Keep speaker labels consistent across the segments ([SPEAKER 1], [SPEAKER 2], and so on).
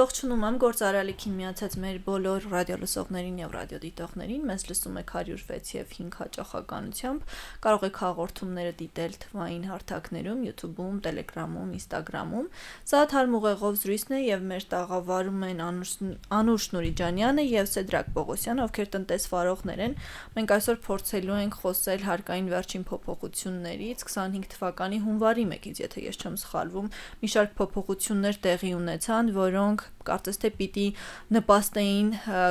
[SPEAKER 1] ողջունում եմ գործարարիքին միացած մեր բոլոր ռադիոլսողներին եւ ռադիոդիտողներին։ Մեզ լսում եք 106 եւ 5 հաճախականությամբ։ Կարող եք հաղորդումները դիտել թվային հարթակներում, YouTube-ում, Telegram-ում, Instagram-ում։ Սա Թարմ ուղեղով զրույցն է եւ մեր տաղավարում են Անուշ Նուրիջանյանը եւ Սեդրակ Պողոսյանը, ովքեր տնտեսվարողներ են։ Մենք այսօր փորձելու ենք խոսել հարկային վերջին փոփոխություններից 25 թվականի հունվարի 1-ից, եթե ես չեմ սխալվում, մի շարք փոփոխություններ տեղի ունեցան, որոնք կարծես թե պիտի նպաստեին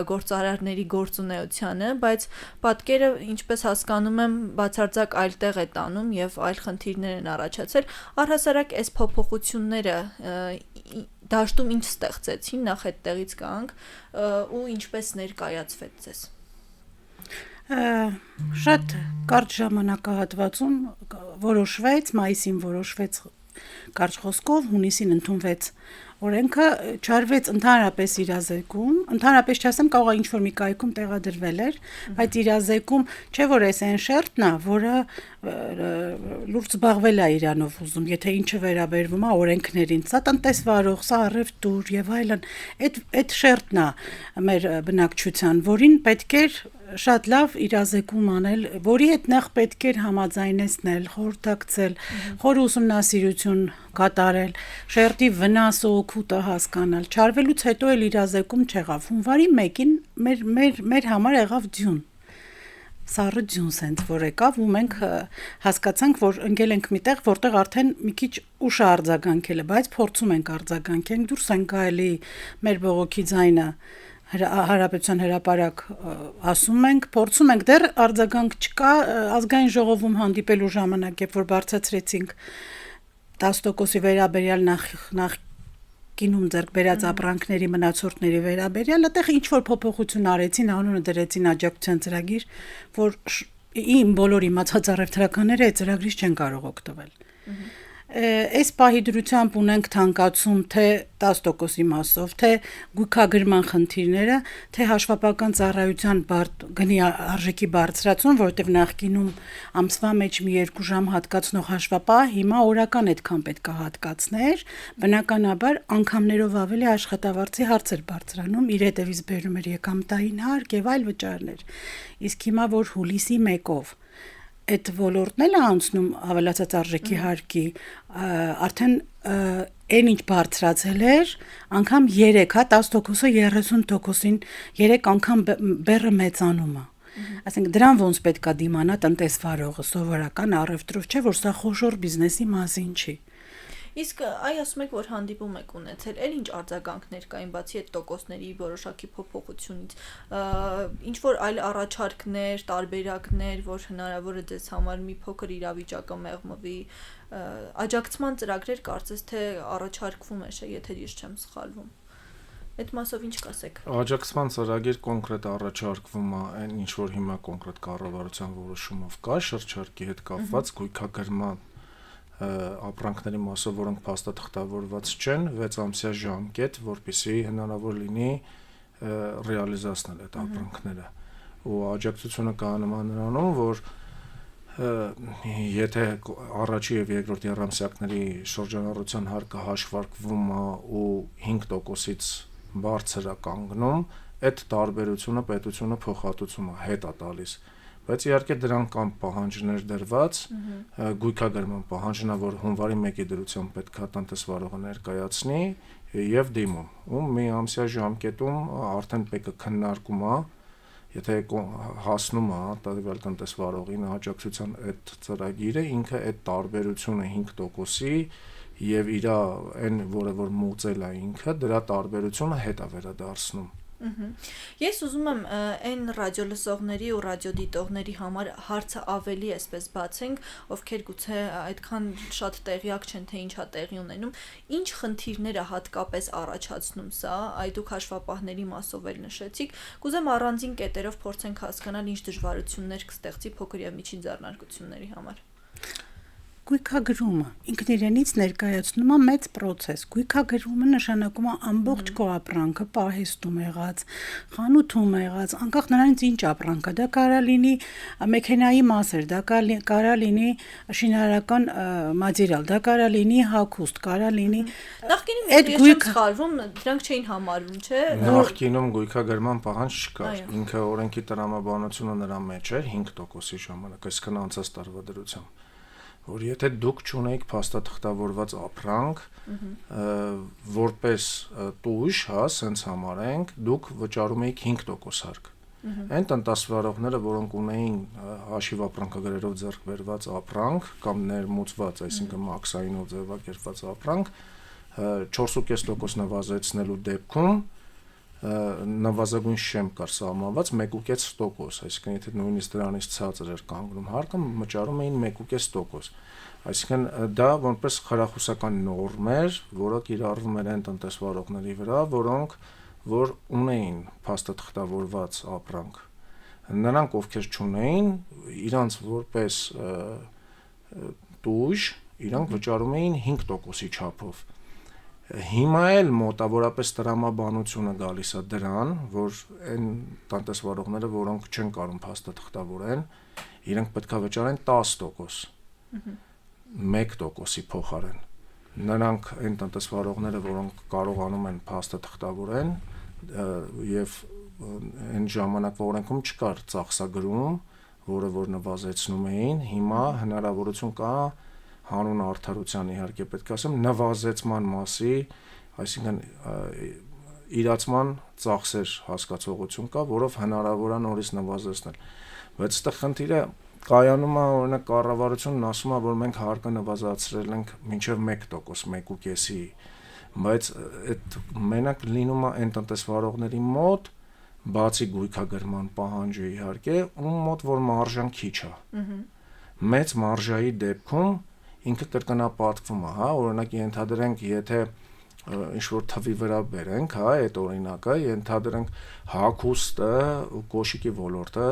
[SPEAKER 1] գործարարների գործունեությանը, բայց պատկերը, ինչպես հասկանում եմ, բացարձակ այլ տեղ է տանում եւ այլ խնդիրներ են առաջացել։ Առհասարակ այս փոփոխությունները դաշտում ինչ ստեղծեցին, նախ այդտեղից գանք, ու ինչպես ներկայացվեց ձեզ։
[SPEAKER 2] Շատ կարճ ժամանակահատվածում որոշվեց, մայիսին որոշվեց կարճ խոսքով, հունիսին ընդունվեց օրենքը, չարվեց ընդհանրապես իրազեկում, ընդհանրապես չասեմ, կարող է ինչ-որ մի կայքում տեղադրվել էր, բայց իրազեկում, չէ որ այս այն շերտն է, որը լուրջ զբաղվել է իրանով ուզում, եթե ինչը վերաբերվում է օրենքներին, սա տնտեսվարող, սա առևտուր եւ այլն, այդ շերտն է մեր բնակչության, որին պետք էր շատ լավ իրազեկում անել, որի հետ նախ պետք էր համաձայնեցնել, խորհրդակցել, խոր ուսումնասիրություն կատարել, շերտի վնասը օգուտը հասկանալ, չարվելուց հետո էլ իրազեկում չեղավ, հունվարի 1-ին մեր համար եղավ ձյուն, սառը ձյուն սենց որ եկավ ու մենք հասկացանք, որ ընկել ենք միտեղ, որտեղ արդեն մի քիչ ուշ է արձագանքելը, բայց փորձում ենք արձագանքենք, դուրս ենք գալի մեր բողոքի ձայնը Հարաբերության հրապարակ ասում ենք, փորձում ենք, դեռ արձագանք չկա, ազգային ժողովում հանդիպելու ժամանակ, երբ որ բարձրացրեցինք 10%-ի վերաբերյալ նախկինում ձեռք բերած ապրանքների մնացորդների վերաբերյալ, այդտեղ ինչ-որ փոփոխություն արեցին, անունը դրեցին աջակցության ծրագիր, որ իմ բոլոր իմացած առևտրականները այդ ծրագրից չեն կարող օգտվել։ Այս պահի դրությամբ ունենք թանկացում թե 10%-ի մասով, թե գույքագրման խնդիրները, թե հաշվապահական ծառայության գնի արժեքի բարձրացում, որովհետև նախկինում ամսվա մեջ մի 2 ժամ հատկացնող հաշվապահ, հիմա օրական այդքան պետք է հատկացներ, բնականաբար անգամներով ավելի աշխատավարձի հարց էր բարձրանում, իր հետևից բերում էր եկամտային հարկ եւ այլ վճարներ։ Իսկ հիմա որ հուլիսի 1-ով այդ ոլորտն էլ է անցնում ավելացած արժեքի հարկի, արդեն այն ինչ բարձրացել էր, անգամ 3, 10%-ը 30%-ին 3 անգամ բեռը մեծանում է։ Այսինքն դրան ոնց պետք է դիմանա տնտեսվարողը, սովորական առևտրով, չէ՞ որ սա խոշոր բիզնեսի մասին չի։
[SPEAKER 1] Իսկ ասում եք, որ հանդիպում եք ունեցել, էլ ինչ արձագանքներ կային բացի այդ տոկոսների որոշակի փոփոխությունից, ինչ որ այլ առաջարկներ, տարբերակներ, որ հնարավոր է ձեզ համար մի փոքր իրավիճակը մեղմվի, աջակցման ծրագրեր կարծես թե առաջարկվում է, եթե ես չեմ սխալվում։ Այդ մասով ինչ կասեք։
[SPEAKER 3] Աջակցման ծրագիր կոնկրետ առաջարկվում է, այն ինչ որ հիմա կոնկրետ կառավարության որոշումով կա, շրջարկի հետ կապված գույքագրման ապրանքների մասով, որոնք փաստաթղթավորված չեն, 6 ամսյա ժամկետ, որպեսզի հնարավոր լինի ռեալիզացնել այդ ապրանքները։ Ու աջակցությունը կանոնական նրանում, որ եթե առաջի եւ երկրորդ երամսյակների շրջանառության հարկը հաշվարկվում է ու 5%-ից բարձր է կանգնում, այդ տարբերությունը պետությունը փոխհատուցում է, հետ է տալիս։ Բայց իհարկե դրան կան պահանջներ դրված, գույքագրման պահանջն է, որ հունվարի 1-ի դրությամբ պետք է տնտեսվարողը ներկայացնի եւ դիմում։ Ու մի ամսյա ժամկետում արդեն ՊԿ քննարկում է, եթե հասնում է տվյալ տնտեսվարողին աջակցության այդ ծրագիրը, ինքը այդ տարբերությունը 5%-ի եւ իր այն, որը որ մուծել է ինքը, դրա տարբերությունը հետ է վերադարձնում։
[SPEAKER 1] Ես ուզում եմ այն ռադիոլսողների ու ռադիոդիտողների համար հարցը ավելի այսպես բացենք, ովքեր գուցե այդքան շատ տեղյակ չեն, թե ինչ է տեղի ունենում, ինչ խնդիրներ է հատկապես առաջացնում սա, այ դուք հաշվապահների մասով էլ նշեցիք, կուզեմ առանձին կետերով փորձենք հասկանալ ինչ դժվարություններ կստեղծի փոքր եւ միջին ձեռնարկությունների համար։
[SPEAKER 2] գույքագրումը ինքն իրենից ներկայացնում է մեծ process։ Գույքագրումը նշանակում է ամբողջ քո ապրանքը պահեստում եղած, խանութում եղած, անկախ նրանից ինչ ապրանք է, դա կարող լինի մեքենայի մասեր, դա կարող լինի շինարարական մատերիալ, դա կարող լինի հագուստ, կարող լինի
[SPEAKER 1] Նախկինում ես չեմ սխալվում, դրանք չէին համարվում, չէ՞։
[SPEAKER 3] Նախկինում գույքագրման պահանջ չկար։ Ինքը օրենքի տրամաբանությունը նրա մեջ էր 5%-ի ժամանակ, այսինքն անցած տարվա դրությամբ, որ եթե դուք չունեիք փաստաթղթավորված ապրանք, որպես տույժ, հա, սենց համարենք, դուք վճարում էիք 5% հարկ։ Այն տնտեսվարողները, որոնք ունեին հաշիվ ապրանքագրերով ձեռք բերված ապրանք կամ ներմուծված, այսինքն մաքսայինով ձևակերպված ապրանք, 4.5% նվազեցնելու դեպքում նվազագույն շեմք կար սահմանված 1.5%, այսինքն եթե նույնիսկ դրանից ցածր էր կանգնում հարկը, վճարում էին 1.5%, այսինքն դա որպես խրախուսական նորմ էր, որը կիրառվում էր այն տնտեսվարողների վրա, որոնք որ ունեին փաստաթղթավորված ապրանք, նրանք ովքեր չունեին, իրանց որպես տույժ, իրանք վճարում էին 5%-ի չափով։ Հիմա էլ մոտավորապես տրամաբանությունը գալիս է դրան, որ այն տնտեսվարողները, որոնք չեն կարող փաստաթղթավորեն, իրենք պետք է վճարեն 10%, 1%-ի փոխարեն։ Նրանք այն տնտեսվարողները, որոնք կարողանում են փաստաթղթավորեն, եւ այն ժամանակվա օրենքում չկար ծախսագրում, որը որ նվազեցնում էին, հիմա հնարավորություն կա հանուն արդարության իհարկե պետք է ասեմ նվազեցման մասի, այսինքն իրացման ծախսեր հասկացողություն կա, որով հնարավոր է նորից նվազեցնել։ Բայց այստեղ խնդիրը կայանում է, օրինակ կառավարությունն ասում է, որ մենք հարկը նվազեցրել ենք մինչև 1%, 1.5-ի, բայց այդ մենակ լինում է այն տնտեսվարողների մոտ, բացի գույքագրման պահանջը իհարկե, ում մոտ որ մարժան քիչ է։ Մեծ մարժայի դեպքում ինքը կրկնապատկվում է, հա, օրինակ ենթադրենք, եթե ինչ-որ թվի վրա բերենք, հա, այդ օրինակը, ենթադրենք հագուստը, կոշիկի ոլորտը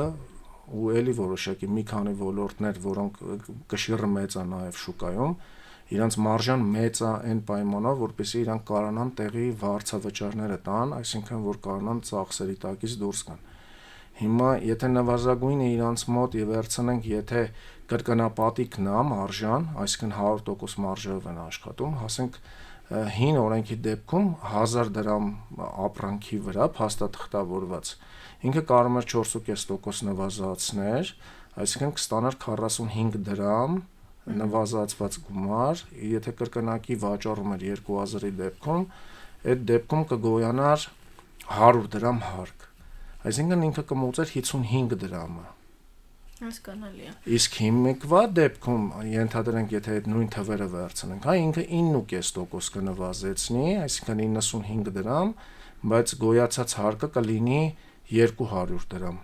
[SPEAKER 3] ու էլի որոշակի մի քանի ոլորտներ, որոնք կշիռը մեծ է նաև շուկայում, իրանց մարժան մեծ է այն պայմանով, որպեսզի իրանք կարողանան տեղի վարձավճարները տան, այսինքն որ կարողանան ծախսերի տակից դուրս գան։ Հիմա եթե նվազագույնը իրանց մոտ եւ վերցնենք, եթե կրկնապատիկն է մարժան, այսինքն 100% մարժով են աշխատում, ասենք հին օրենքի դեպքում 1000 դրամ ապրանքի վրա փաստաթղթավորված, ինքը կարող էր 4.5% նվազացնել, այսինքն կստանար 45 դրամ նվազացված գումար, եթե կրկնակի վաճառում էր 2000-ի դեպքում, այդ դեպքում կգոյանար 100 դրամ հարկ, այսինքն ինքը կմուծեր 55 դրամը։
[SPEAKER 1] Հասկանալի է։
[SPEAKER 2] Իսկ հիմիկվա դեպքում ենթադրենք, եթե այդ նույն թվերը վերցնենք, հա, ինքը 9.5% կնվազեցնի, այսինքն 95 դրամ, բայց գոյացած հարկը կլինի 200 դրամ։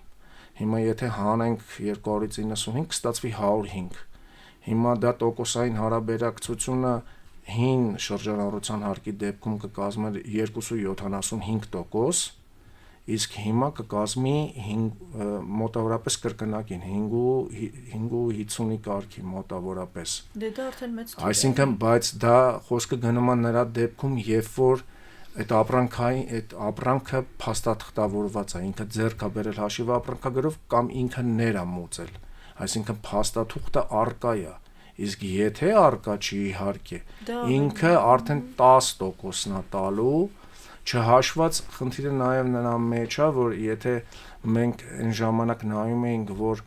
[SPEAKER 2] Հիմա եթե հանենք 200-ից 95, կստացվի 105։ Հիմա դա տոկոսային հարաբերակցությունը հին շրջանառության հարկի դեպքում կկազմեր 2.75%, իսկ հիմա կկազմի մոտավորապես կրկնակին 5.50-ի կարգի մոտավորապես։
[SPEAKER 1] Դե դա արդեն մեծ թիվ է։
[SPEAKER 2] Այսինքն, բայց դա խոսքը գնում է նրա դեպքում, երբ որ այդ ապրանքը փաստաթղթավորված է, ինքը ձեռք է բերել հաշիվ ապրանքագրով կամ ինքը ներ է մուծել, այսինքն փաստաթուղթը արկա է, իսկ եթե արկա չի իհարկե, ինքը արդեն 10%-ն է տալու, չհաշված խնդիրը նաև նրա մեջ է, որ եթե մենք այն ժամանակ նայում էինք, որ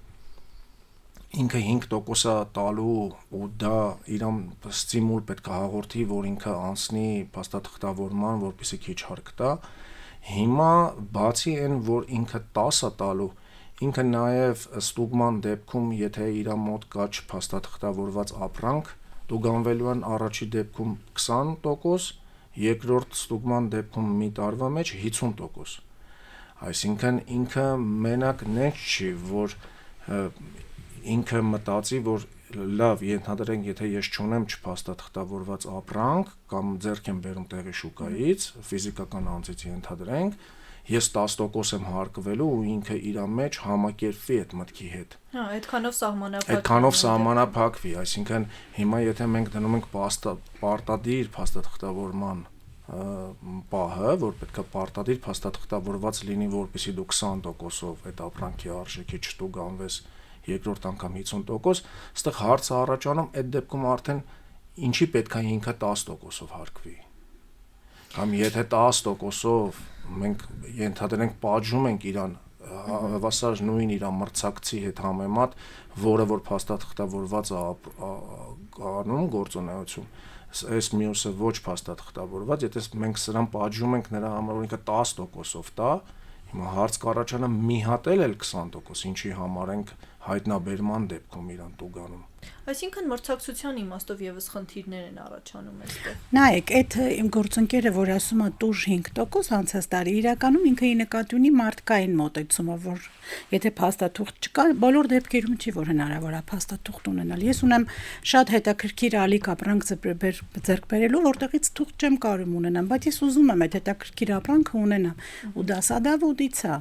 [SPEAKER 2] ինքը 5% է տալու ու դա իրան ստիմուլ պետք է հաղորդի, որ ինքը անցնի փաստաթղթավորման, որպեսզի քիչ հարկ տա, հիմա բացի այն, որ ինքը 10 է տալու, ինքը նաև ստուգման դեպքում, եթե իր մոտ կա չփաստաթղթավորված ապրանք, տուգանվելու են առաջի դեպքում 20%, երկրորդ ստուգման դեպքում մի տարվա մեջ 50%։ Այսինքն ինքը մենակ նենց չի, որ ինքը մտածի, որ լավ, ենթադրենք, եթե ես չունեմ չփաստաթղթավորված ապրանք կամ ձեռք եմ բերում տեղի շուկայից, ֆիզիկական անձից ենթադրենք,
[SPEAKER 3] ես 10% եմ հարկվելու ու ինքը իր մեջ համակերպվի այդ մտքի հետ։
[SPEAKER 1] Հա,
[SPEAKER 3] Այդքանով սահմանափակվի, այսինքն հիմա եթե մենք դնում ենք պարտադիր փաստաթղթավորման պահը, որ պետք է պարտադիր փաստաթղթավորված լինի, որպեսզի դու 20%-ով այդ ապրանքի արժեքի չտուգանվես, երկրորդ անգամ 50%, այստեղ հարցը առաջանում, այդ դեպքում արդեն ինչի պետք է ինքը 10%-ով հարկվի։ Կամ եթե 10%-ով մենք ենթադրենք պատժում ենք իրան հավասար նույն իր մրցակցի հետ համեմատ, որը որ փաստաթղթավորված է անում գործունեություն, այս մյուսը ոչ փաստաթղթավորված, եթե մենք սրան պատժում ենք նրա համար, որ ինքը 10%-ով տա, հիմա հարց կառաջանա մի հատ էլ 20%, ինչի համար ենք հայտնաբերման դեպքում իրան տուգանում։
[SPEAKER 1] Այսինքն մրցակցության իմաստով եւս խնդիրներ են առաջանում այստեղ։
[SPEAKER 2] Նայեք, այդ իմ գործընկերը, որ ասում է տուժ 5% անցած տարի, իրականում ինքը ի նկատի ունի մարդկային մոտեցումը, որ եթե փաստաթուղթ չկա, բոլոր դեպքերում չի որ հնարավոր է փաստաթուղթ ունենալ։ Ես ունեմ շատ հետաքրքիր ալիք ապրանք ձեռք բերելու, որտեղից թուղթ չեմ կարող ունենամ, բայց ես ուզում եմ այդ հետաքրքիր ապրանքը ունենամ, ու դա Սադավոդից է։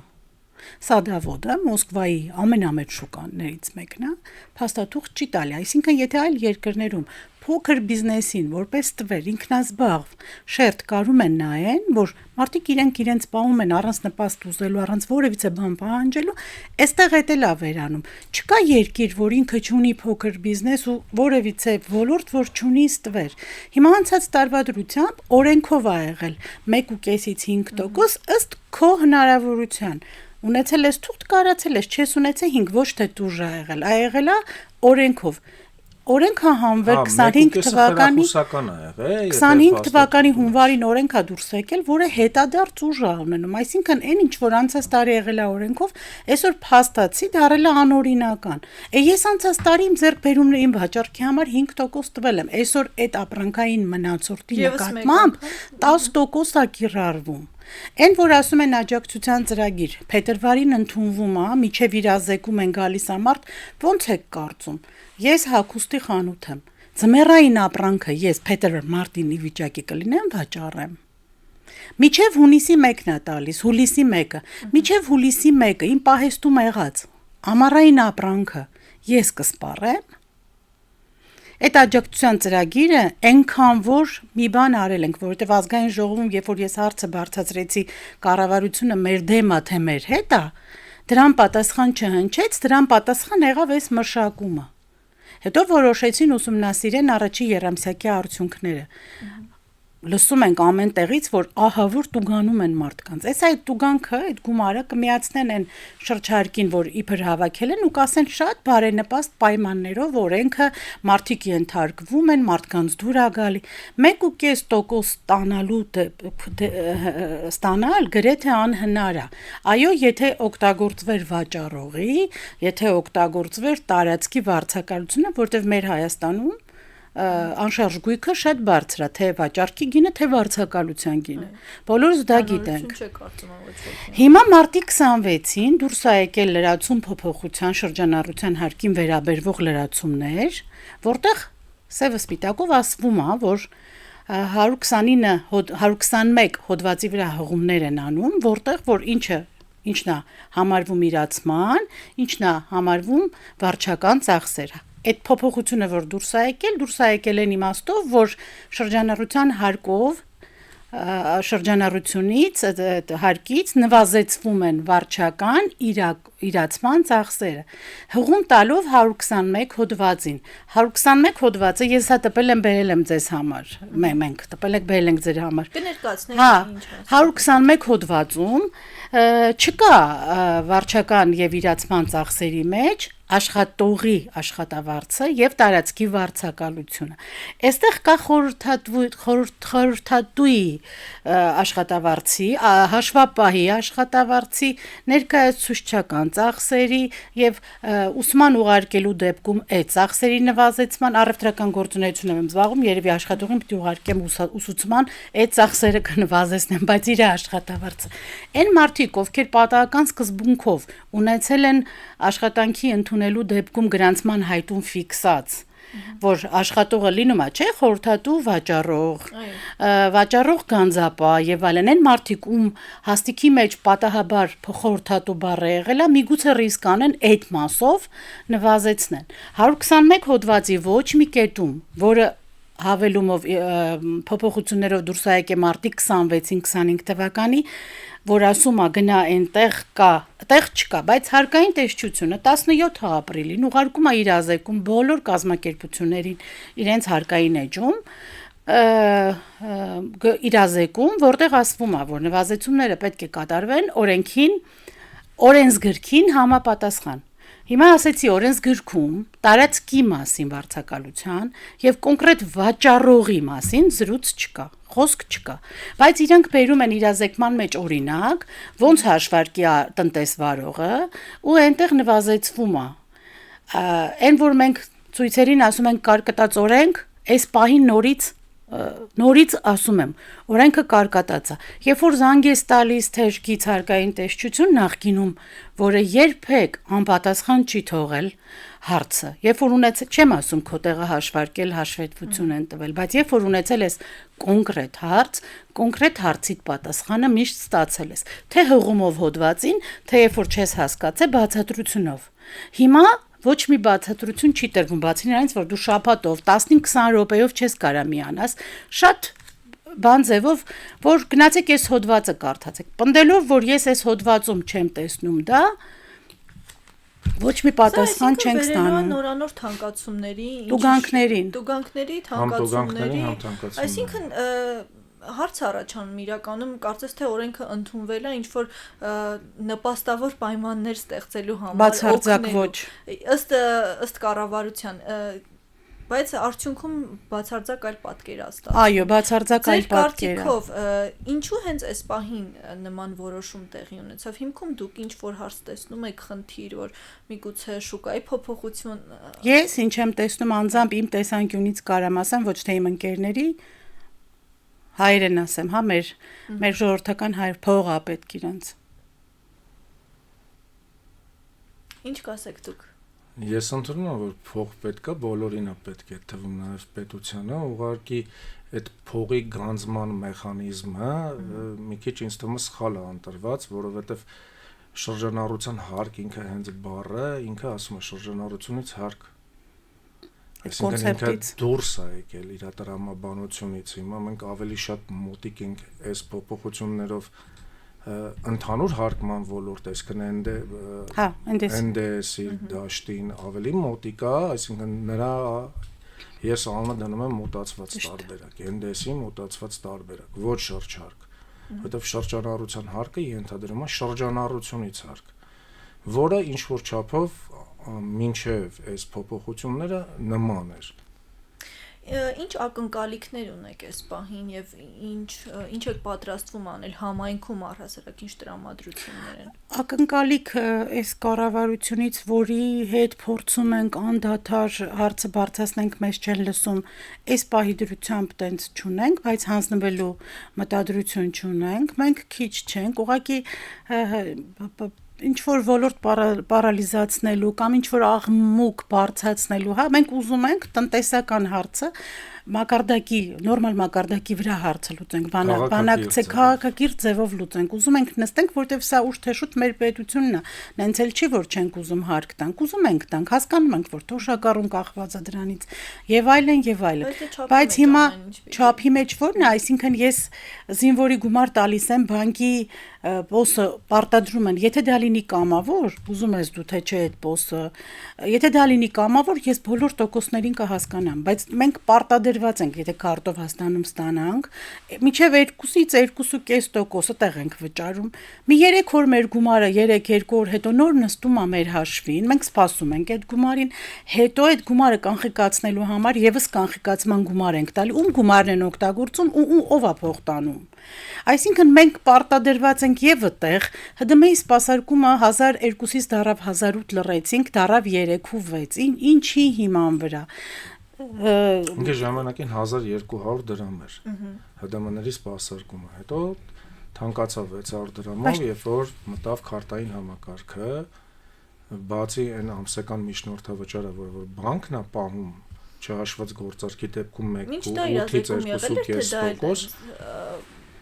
[SPEAKER 2] Սադավոդը Մոսկվայի ամենամեծ շուկաներից մեկն է, փաստաթուղթ չի տալի, այսինքն եթե այլ երկրներում փոքր բիզնեսին որպես տվեր ինքնազբաղ շերտ կարում են նայեն, որ մարդիկ իրենց պահում են առանց նպաստ ուզելու, առանց որևիցե բան պահանջելու, այստեղ էլ է վերանում։ Չկա երկիր, որ ինքը չունի փոքր բիզնես ու որևիցե ոլորտ, որ չունի ստվեր։ Հիմա անցած տարվա դրությամբ օրենքով ա եղել 1.5-ից 5% ըստ քո հնարավորության։ Ունեցել ես թուղթ, կարացել ես, չես ունեցել 5, ոչ թե տուժ ա եղել, ա եղել է օրենքով։ Օրենքը հանվել 25 թվականի 25 թվականի հունվարին օրենքա դուրս եկել, որը հետադարձ ուժ է ունենում, այսինքն այն ինչ որ անցած տարի եղել է օրենքով, այսօր փաստացի դարել է անօրինական։ Ես անցած տարի իմ ձեռքբերումներին վաճառքի համար 5% տվել եմ, այսօր այդ ապրանքային մնացորդի նկատմամբ 10% է կիրառվում։ Այն որ ասում են աջակցության ծրագիր, փետրվարին ընդունվում է, միջև իրազեկում են գալիս ամարտ, ո՞նց եք կարծում։ Ես հագուստի խանութ եմ։ Ձմեռային ապրանքը ես փետրվար-մարտին վիճակի կլինեմ վաճառեմ։ Միջև հունիսի 1-ն է տալիս, հուլիսի 1-ը։ Միջև հուլիսի 1-ը իմ պահեստում եղած ամառային ապրանքը ես կսպառեմ։ Այդ աջակցության ծրագիրը այնքան որ մի բան արել ենք, որովհետև ազգային ժողովում, երբ որ ես հարցը բարձրացրեցի, կառավարությունը մեր դեմ է թե մեր հետ է, դրան պատասխան չհնչեց, դրան պատասխան եղավ այս մշակումը։ Հետո որոշեցին ուսումնասիրեն առաջի երամսյակի արդյունքները։ Լսում ենք ամեն տեղից, որ ահա որ տուգանում են մարդկանց։ Այս այդ տուգանքը, այդ գումարը կմիացնեն այն շրջարկին, որ իբր հավաքել են ու կասեն շատ բարենպաստ պայմաններով օրենքը մարդիկ ենթարկվում են, մարդկանց դուր է գալի։ 1.5% ստանալ գրեթե անհնար է։ Այո, եթե օգտագործվեր վաճառողի, եթե օգտագործվեր տարածքի վարձակալությունը, որտեղ մեր Հայաստանում անշարժ գույքը շատ բարձր է, թե վաճառքի գինը, թե վարձակալության գինը։ Բոլորս դա գիտենք։ Հիմա մարտի 26-ին դուրս ա եկել լրացում փոփոխության շրջանառության հարկին վերաբերվող լրացումներ, որտեղ սևը սպիտակով ասվում է, որ 121 հոդվածի վրա հղումներ են անում, որտեղ որ ինչն է համարվում իրացման, ինչն է համարվում վարչական ծախսեր։ Այդ փոփոխությունը որ դուրս ա եկել են իմաստով, որ շրջանառության հարկով շրջանառությունից հարկից նվազեցվում են վարչական իրացման ծախսերը հղում տալով 121 հոդվածին 121 հոդվածը ես հա տպել եմ բերել եմ ձեզ համար մենք տպել եք բերել ենք ձեր համար
[SPEAKER 1] կներկայացնենք
[SPEAKER 2] 121 հոդվածում չկա վարչական եւ իրացման ծախսերի մեջ աշխատողի աշխատավարձը եւ տարածքի վարձակալությունը։ Այստեղ կա խորհրդատուի աշխատավարձի, հաշվապահի աշխատավարձի, ներկայացուցչական ծախսերի եւ ուսման ուղարկելու դեպքում այդ ծախսերի նվազեցման առևտրական գործունեություն եմ զբաղվում, երևի աշխատողին պիտի ուղարկեմ ուսուցման, այդ ծախսերը կնվազեցնեն, բայց իր աշխատավարձը։ Այն մարդիկ, ովքեր պատահական սկզբունքով ունեցել են աշխատանքի ընդունելու դեպքում գրանցման հայտում ֆիքսած որ աշխատողը լինում է, չէ, խորհրդատու վաճառող գանձապա եւ այլն, այն մարդիկ ում հաստիքի մեջ պատահաբար խորհրդատու բառը եղել է, միգուցե ռիսկ անեն այդ մասով նվազեցնեն։ 121 հոդվածի ոչ մի կետում, որը հավելումով փոփոխություններով դուրս է եկել մարտի 26-25 թվականի, որ ասում է գնա այնտեղ կա, այդտեղ չկա, բայց հարկային տեսչությունը 17 ապրիլին ուղարկում է իրազեկում բոլոր կազմակերպություններին իրենց հարկային էջում իրազեկում, որտեղ ասվում է, որ նվազեցումները պետք է կատարվեն օրենսգրքին համապատասխան։ Հիմա ասեցի օրենսգրքում տարածքի մասին վարձակալության եւ կոնկրետ վաճառողի մասին զրույց չկա, խոսք չկա, բայց իրենք բերում են իրազեկման մեջ օրինակ, ոնց հաշվարկի տնտեսվարողը ու այնտեղ նվազեցվում է։ Այն որ մենք ցույցերին ասում ենք կարկտած օրենք, այս պահին նորից ասում եմ, օրենքը կարկատած է։ Երբ որ զանգ ես տալիս թեժգից հարկային տեսչություն նախկինում, որը երբեք անպատասխան չի թողել հարցը, երբ որ չեմ ասում քո տեղը հաշվարկել, հաշվետվություն են տվել, բայց երբ որ ունեցել ես կոնկրետ հարց, կոնկրետ հարցիդ պատասխանը միշտ ստացել ես, թե հղումով հոդվածին, թե երբ որ չես հասկացել բացատրությունով։ Հիմա ոչ մի բացատրություն չի տրվում, բացի նրանից, որ դու շաբաթով 15-20 րոպեով չես կարա միանաս, շատ բան ձևով, որ գնացեք այս հոդվածը կարդացեք, պնդելով, որ ես այս հոդվածում չեմ տեսնում դա, ոչ մի պատասխան չենք ստանում։
[SPEAKER 1] Նորանոր թանկացումների,
[SPEAKER 2] տուգանքների,
[SPEAKER 1] թանկացումների, այսինքն հարց առաջանում իրականում կարծես թե օրենքը ընդունվել է ինչ որ նպաստավոր պայմաններ ստեղծելու համար
[SPEAKER 2] բացարձակ ոչ
[SPEAKER 1] ըստ կառավարության բայց արդյունքում բացարձակ այլ պատկեր է ստացվում։
[SPEAKER 2] Այո, բացարձակ այլ պատկեր է։
[SPEAKER 1] Կարծիքով ինչու հենց այս պահին նման որոշում տեղի ունեցավ։ Հիմքում դուք ինչ որ հարց տեսնում եք, խնդիր, որ միգուցե շուկայի փոփոխություն։
[SPEAKER 2] Ես ինչ եմ տեսնում անձամբ իմ տեսանկյունից կարամ ասեմ, ոչ թե իմ ընկերների հայրեն ասեմ, հա, մեր ժողովրդական հայր փող է պետք իրանց։
[SPEAKER 1] Ինչ կասեք դուք։
[SPEAKER 3] Ես ընդունում եմ, որ փող պետք է, բոլորին է պետք է թվում նաև պետությանը, ուղղակի այդ փողի գանձման մեխանիզմը մի քիչ ինձ թվում է սխալ է ընտրված, որովհետև շրջանառության հարկ ինքը հենց բառը, ինքը ասում է շրջանառությունից հարկ Այսինքն ինքը դուրս է եկել իր տրամաբանությունից, հիմա մենք ավելի շատ մոտիկ ենք այս փոփոխություններով ընդհանուր հարկման ոլորտ, այսինքն NDS-ի դաշտին ավելի մոտիկ է, այսինքն նրա ես անունը դնում եմ մոտացված տարբերակ, NDS-ի մոտացված տարբերակ, ոչ շրջարկ, որովհետև շրջանառության հարկը ենթադրում է շրջանառությունից հարկ, որը ինչ որ չափով մինչև այս փոփոխությունները նման էր։
[SPEAKER 1] Ինչ ակնկալիքներ ունեք այս պահին եւ ինչ եք պատրաստվում անել համայնքում առհասարակ ինչ տրամադրություններ են։
[SPEAKER 2] Ակնկալիք այս կառավարությունից, որի հետ փորձում ենք անդադար հարցը բարձրացնենք, մեզ չեն լսում, այս պահի դրությամբ տենց չունենք, բայց հանձնվելու մտադրություն չունենք, մենք քիչ չենք, ուղղակի ինչ որ ոլորտ պարալիզացնելու կամ ինչ որ աղմուկ բարձրացնելու, հա, մենք ուզում ենք տնտեսական հարցը մակարդակի, նորմալ մակարդակի վրա հարցը լուծենք, բանակցեք, քաղաքակիրթ ձևով լուծենք, ուզում ենք նստենք, որտեվ սա ուշ թե շուտ մեր պետությունն է, նենց էլ չի, որ չենք ուզում հարկ տանք, ուզում ենք տանք, հասկանում ենք, որ թոշակառուն կախված է դրանից, եւ այլն, բայց հիմա չափի մեջ որն է, այսինքն ես զինվորի գումար տալիս եմ բանկի պոսը պարտադրում են, եթե դա լինի կամավոր, ուզում ես դու թե չէ այդ պոսը, եթե դա լինի կամավոր, ես բոլոր տոկոսներին կհասկանամ, բայց մենք պարտադրված ենք, եթե քարտով հաստանում ստանանք, մինչև 2-ից 2.5% տեղ ենք վճարում, մի 3 օր մեր գումարը, 3-2 օր հետո նոր նստում է մեր հաշվին, մենք սպասում ենք այդ գումարին, հետո այդ գումարը կանխիկացնելու համար եւս կանխիկացման գումար ենք տալի, ում գումարն են օգտագործում ու ով է փող տանում։ Այսինքն մենք պարտադրված ենք եւ այդտեղ ՀԴՄ-ի սպասարկումը 1002-ից դարավ 1008 լռեցինք, դարավ 3 ու 6, ինչի հիման վրա։
[SPEAKER 3] Ինքը ժամանակին 1200 դրամ էր ՀԴՄ-ների սպասարկումը, հետո թանկացավ 600 դրամով, երբ որ մտավ քարտային համակարգը, բացի այն ամսական միջնորդավճարը, որ բանկն է պահում չհաշված գործարքի դեպքում
[SPEAKER 1] 1.8-2%,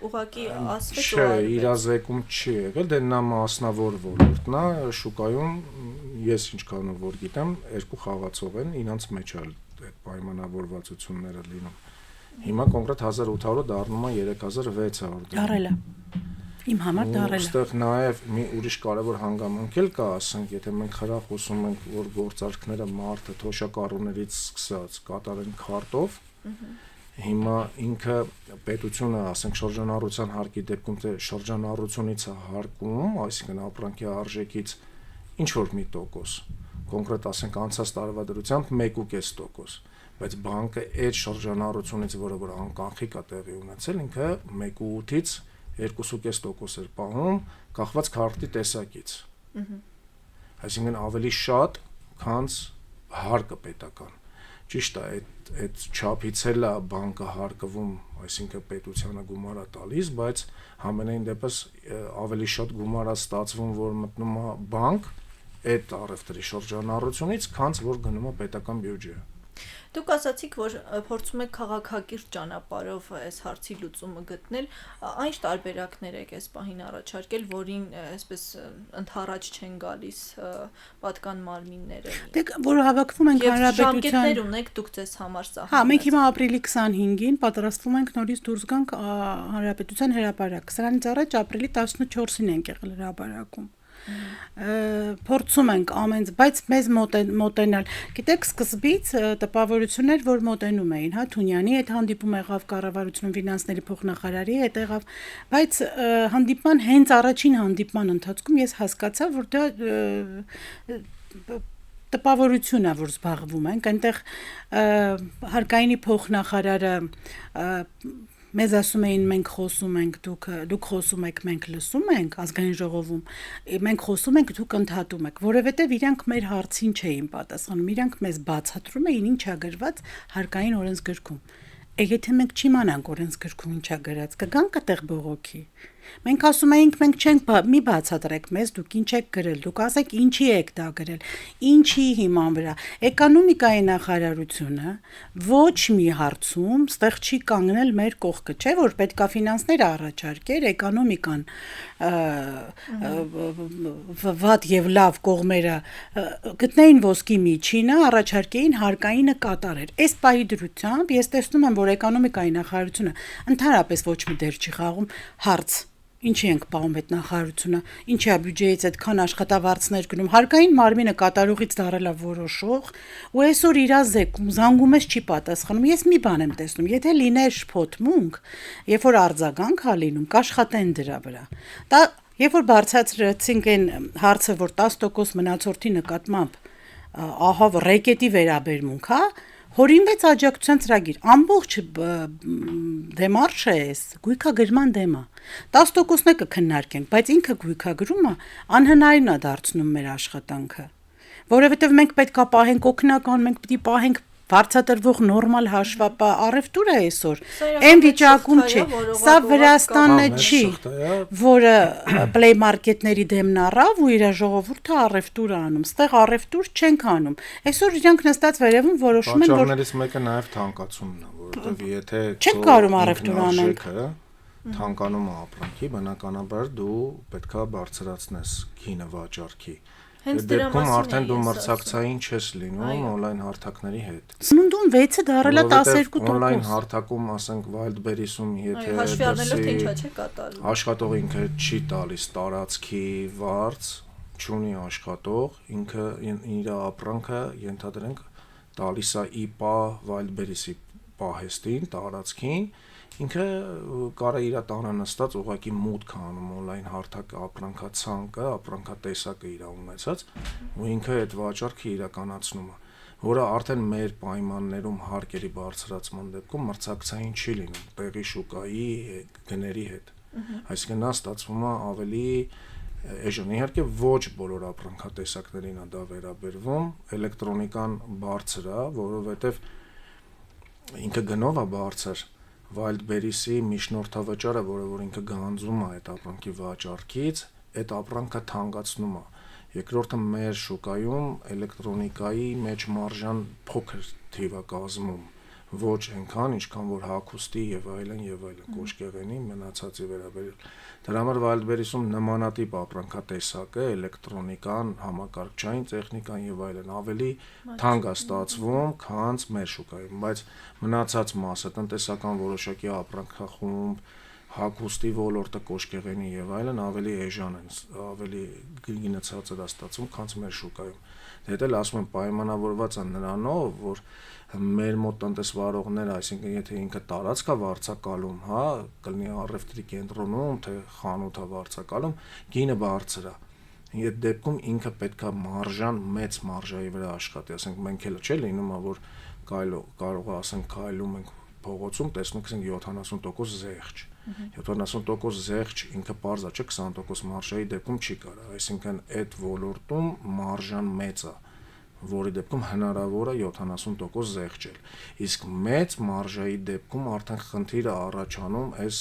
[SPEAKER 1] ուղղակի ասվեց
[SPEAKER 3] չէ, իրազեկում չի եղել, դե նա մասնավոր ոլորտն է, շուկայում ես ինչքանով որ գիտեմ, երկու խաղացող են, իրանց մեջ էլ այդ պայմանավորվածությունները լինում։ Հիմա կոնկրետ 1800 դառնում է 3600
[SPEAKER 2] դարել է։ Իմ համար դարել է։
[SPEAKER 3] Այստեղ նաև մի ուրիշ կարևոր հանգամանք էլ կա, ասենք, եթե մենք խրախ խոսում ենք, որ գործարքները մարդը թոշակառուներից սկսած կատարեն քարտով, հիմա ինքը պետությունը, ասենք, շրջանառության հարկի դեպքում թե շրջանառությունից է հարկում, այսինքն ապրանքի արժեքից ինչ որ մի տոկոս, կոնկրետ ասենք անցած տարվա դրությամբ 1.5%, բայց բանկը այդ շրջանառությունից, որը որ անկանխիկ է տեղի ունեցել, ինքը 1.8-ից 2.5% էր պահում, կախված քարտի տեսակից։ Այսինքն ավելի շատ, քան հարկը պետական։ Ճիշտ է, այդ չափից էլ է բանկը հարկվում, այսինքն պետությանը գումար է տալիս, բայց համենայն դեպս ավելի շատ գումար է ստացվում, որ մտնում է բանկ այդ առևտրի շրջանառությունից, քան որ գնում է պետական բյուջե։
[SPEAKER 1] Դուք ասացիք, որ փորձում եք քաղաքակիրթ ճանապարհով այս հարցի լուծումը գտնել, այն տարբերակներ եք այս պահին առաջարկել, որին այսպես ընդառաջ չեն գալիս պատկան մարմինները։
[SPEAKER 2] Դե որ հավաքվում ենք
[SPEAKER 1] հանրապետության ժամկետներ ունեք դուք ձեզ համար սա։
[SPEAKER 2] Հա, մենք հիմա ապրիլի 25-ին պատրաստվում ենք նորից դուրս գանք հանրապետության հրապարակ։ Սրանից առաջ ապրիլի 14-ին ենք եղել հրապարակում։ Փորձում ենք ամեն, բայց մեզ մոտենալ։ Գիտեք, սկզբից տպավորություններ, որ մոտենում էին, հա, Թունյանի հետ հանդիպում եղավ, կառավարությունում ֆինանսների փոխնախարարի հետ եղավ, բայց հանդիպման հենց առաջին հանդիպման ընթացքում ես հասկացա, որ դա տպավորություն է, որ զբաղվում ենք, այնտեղ հարկայինի փոխնախարարը մեզ ասում էին մենք խոսում ենք, դուք խոսում եք, մենք լսում ենք ազգային ժողովում, մենք խոսում ենք, դուք ընդհատում եք, որովհետև իրանք մեր հարցին չէին պատասխանում, իրանք մեզ բացատրում էին ինչ է գրված հարկային օրենսգրքում։ Եթե մենք չիմանանք օրենսգրքում ինչ է գրած, կգանք այդտեղ բողոքի։ Մենք ասում էինք, մենք չենք մի բացատրեք մեզ, դուք ինչ եք գրել, դուք ասեք ինչի եք դա գրել, ինչի հիման վրա։ Էկոնոմիկայի նախարարությունը ոչ մի հարցում ստեղ չի կանգնել մեր կողքը, չէ՞ որ պետքա ֆինանսները առաջարկեր, էկոնոմիկան վատ եւ լավ կողմերը գտնեին ոսկի միջինը, առաջարկեին հարկայինը կատարեր։ Այս պահի դրությամբ ես տեսնում եմ, որ էկոնոմիկայի նախարարությունը ընդհանրապես ոչ մի դեր չի խաղում հարց Ինչի ենք պահում այդ նախարարությունը, ինչի է բյուջեից այդքան աշխատավարձներ գնում, հարկային մարմինը կատարողից դարել է որոշող, ու այսօր իրա զեկում, զանգում ես չի պատասխանում, ես մի բան եմ տեսնում, եթե լիներ շփոթմունք, երբ որ արձագանք է լինում, կաշխատեն դրա վրա, դա երբ որ բարձրացրեցինք այն հարցը, որ 10% մնացորդի նկատմամբ ահա ռեկետի վերաբերմունք, հա, հորինվեց աջակցության ծրագիր, ամբողջ դեմարշը էս, գույքագրման դեմ է, 10%-ն է կքննարկենք, բայց ինքը գույքագրումը անհնարին է դարձնում մեր աշխատանքը, որովհետև մենք պետք է պահենք օգնական, մենք պետք է պահենք վարձատրվող նորմալ հաշվապահ առևտուր է այսօր, այն վիճակում չի, սա Վրաստանը չի, որը Play Market-ների դեմն առավ ու իր ժողովուրդը առևտուր է անում, ստեղ առևտուր չենք անում, այսօր իրանք նստած վերևում որոշում են, որ
[SPEAKER 3] պատճառներից մեկը նաև թանկացումն է, որովհետև եթե
[SPEAKER 2] չենք կարում առևտուր անենք,
[SPEAKER 3] թանկանում է ապրանքի, բնականաբար դու պետքա բարձրացնես գինը վաճառքի
[SPEAKER 1] Հենց դրա
[SPEAKER 3] դեպքում
[SPEAKER 1] մասին
[SPEAKER 3] արդեն դու
[SPEAKER 1] էի ես
[SPEAKER 3] մրցակցային չես լինում on-line հարթակների հետ։
[SPEAKER 2] Սնունդում 6-ը դարել է 12%։
[SPEAKER 3] On-line հարթակում, ասենք Wildberries-ում, եթե
[SPEAKER 1] հաշվի առնելով թե ինչա չէ կատարվում։
[SPEAKER 3] աշխատող ինքը չի տալիս տարածքի վարձ, չունի աշխատող, ինքը իր ապրանքը ենթադրենք տալիս է IPA Wildberries-ի պահեստին, տարածքին, ինքը կարա իր տանը նստած ուղղակի մուտք անում on-line հարթակ ապրանքացանկը, ապրանքատեսակը իր ունեցած, ու ինքը այդ վաճառքը իրականացնում է, որը արդեն մեր պայմաններում հարկերի բարձրացման դեպքում մրցակցային չի լինում տեղի շուկայի գների հետ։ Այսինքն նա ստացվում է ավելի էժան, իհարկե ոչ բոլոր ապրանքատեսակներին է դա վերաբերվում, էլեկտրոնիկան բարձր է, որովհետև ինքը գնով է բարձր Wildberries-ի միջնորդավճարը, որը որ ինքը գանձում է այդ ապրանքի վաճառքից, այդ ապրանքը թանկացնում է։ Երկրորդը մեր շուկայում էլեկտրոնիկայի մեջ մարժան փոքր թիվ է կազմում, ոչ այնքան, ինչքան որ հագուստի եւ այլն կոշկեղենի մնացածի վերաբերյալ։ Դրա համար Wildberries-ում նմանատիպ ապրանքատեսակ է, էլեկտրոնիկան, համակարգչային տեխնիկան եւ այլն ավելի թանկ է ստացվում, քան մեր շուկայում, բայց մնացած մասը տնտեսական որոշակի ապրանքախումբ, հագուստի ոլորտը, կոշկեղենի եւ այլն ավելի էժան են, ավելի գինը ցածր է ստացվում, քան մեր շուկայում։ Դա էլ ասում եմ պայմանավորված է նրանով, որ մեր մոտ տնտեսվարողները, այսինքն եթե ինքը տարածք է վարձակալում, հա, կլինի առևտրի կենտրոնում, թե խանութ է վարձակալում, գինը բարձր է։ Այդ դեպքում ինքը պետք է մարժան մեծ մարժայի վրա աշխատի, ասենք մենք էլ չէ լինում է, որ կարող է ասենք քայլում ենք փողոցում, տեսնում ենք 70% զեղչ։ 70% զեղչ ինքը պարզ է, չէ, 20% մարժայի դեպքում չի կարա, այսինքն այդ ոլորտում մարժան մեծ է, որի դեպքում հնարավոր է 70% զեղչել։ Իսկ մեծ մարժայի դեպքում արդեն խնդիրը առաջանում այս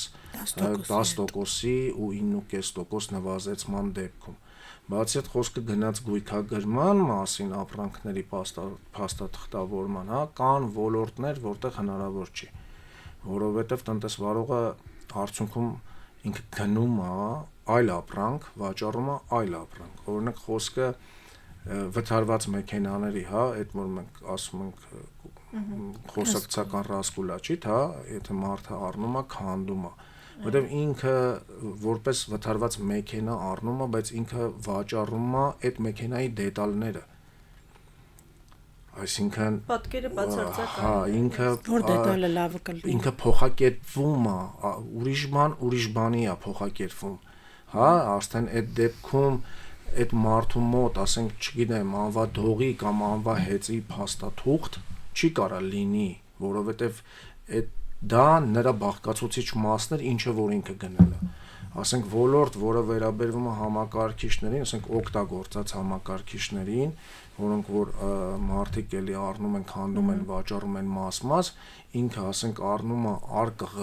[SPEAKER 3] 10%-ի ու 9.5% նվազեցման դեպքում։ Բացի այդ խոսքը գնաց գույքագրման մասին, ապրանքների փաստաթղթավորման, հա, կան ոլորտներ, որտեղ հնարավոր չի, որովհետև տնտեսվարողը արդյունքում ինքը գնում է այլ ապրանք, վաճառում է այլ ապրանք։ Օրինակ խոսքը վթարված մեքենաների, հա, այդ որ մենք ասում ենք խոսակցական ռասկուլաչիտ, հա, եթե մարդը առնում է, քանդում է, որտեղ ինքը որպես վթարված մեքենա առնում է, բայց ինքը վաճառում է այդ մեքենայի դետալները, այսինքն
[SPEAKER 1] պատկերը բացարձակ
[SPEAKER 3] հա, ինքը
[SPEAKER 2] որ դետալը լավը կլինի,
[SPEAKER 3] ինքը փոխակերպվում է, ուրիշ բանի է փոխակերպվում, հա, արդեն այդ դեպքում այդ մարդու մոտ, ասենք, չգիտեմ, անվա դողի կամ անվա հեծի փաստաթուղթ չի կարա լինի, որովհետև դա նրա բաղկացուցիչ մասն էր, ինչը որ ինքը գնել է։ Ասենք ոլորտ, որը վերաբերվում է համակարգիչներին, ասենք օգտագործած համակարգիչներին, որոնք որ մարդիկ էլի առնում են, քանդում են, վաճառում են մաս, ինքը ասենք առնում է արկղ,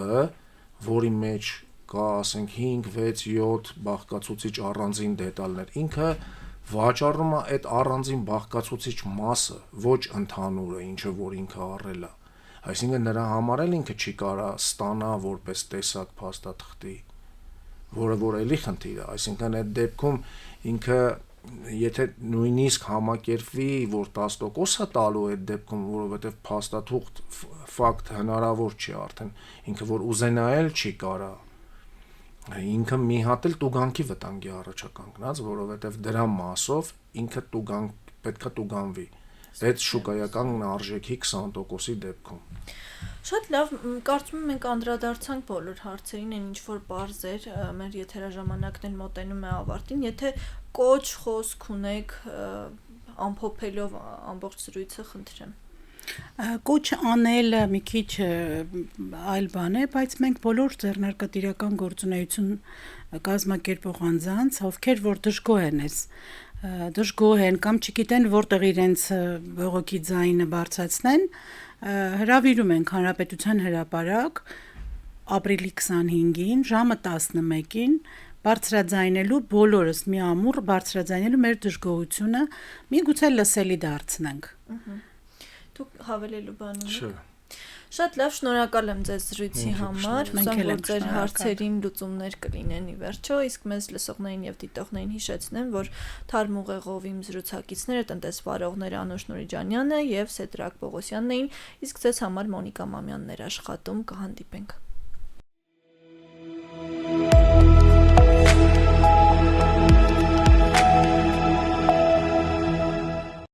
[SPEAKER 3] որի մեջ կա, ասենք 5, 6, 7 բաղկացուցիչ առանձին դետալներ, ինքը վաճառում է այդ առանձին բաղկացուցիչ մասը, ոչ ընդհանուրը, ինչը որ ինքը առել է։ Այսինքն նրա համար էլ ինքը չի կարա ստանա որպես տեսակ փաստաթղթի, որը որ էլի խնդիր է, այսինքն այդ դեպքում ինքը եթե նույնիսկ համակերպվի, որ 10% է տալու այդ դեպքում, որովհետև փաստաթուղթ ֆակտ հնարավոր չի արդեն, ինքը որ ուզենա էլ չի կարա, ինքը մի հատ էլ տուգանքի վտանգի առաջականգնած, որովհետև դրա մասով ինքը պետքա տուգանվի այդ շուկայական արժեքի 20%-ի դեպքում։
[SPEAKER 1] Շատ լավ, կարծում եմ մենք անդրադարձանք բոլոր հարցերին, այն ինչ որ բարձ էր, մեր եթերաժամանակն էլ մոտենում է ավարտին, եթե կոչ խոսք ունեք ամփոփելով ամբողջ զրույցը, խնդրեմ։
[SPEAKER 2] Կոչ անելը մի քիչ այլ բան է, բայց մենք բոլոր ձեռնարկատիրական գործունեություն կազմակերպող անձանց, ովքեր որ դժգոհ են կամ չգիտեն որտեղ իրենց բողոքի ձայնը բարձրացնեն, հրավիրում ենք Հանրապետության հրապարակ ապրիլի 25-ին ժամը 11-ին բարձրաձայնելու բոլորս մի ամուր բարձրաձայնելու մեր դժգոհությունը, միգուցե լսելի դարձնենք։
[SPEAKER 1] Դուք հավելելու բան ունեք։
[SPEAKER 3] Չէ։
[SPEAKER 1] Շատ լավ, շնորհակալ եմ ձեզ զրույցի համար, հուսամ որ ձեր
[SPEAKER 2] շնորհակալ։
[SPEAKER 1] հարցերին լուծումներ կլինեն ի վերջո, իսկ մեզ լսողներին եւ դիտողներին հիշեցնեմ, որ Թարմ ուղեղով իմ զրուցակիցները տնտեսվարողներ Անուշ Նուրիջանյանը եւ Սեդրակ Պողոսյանն էին, իսկ ձեզ համար Մոնիկա Մամյանն էր աշխատում, կհանդիպենք։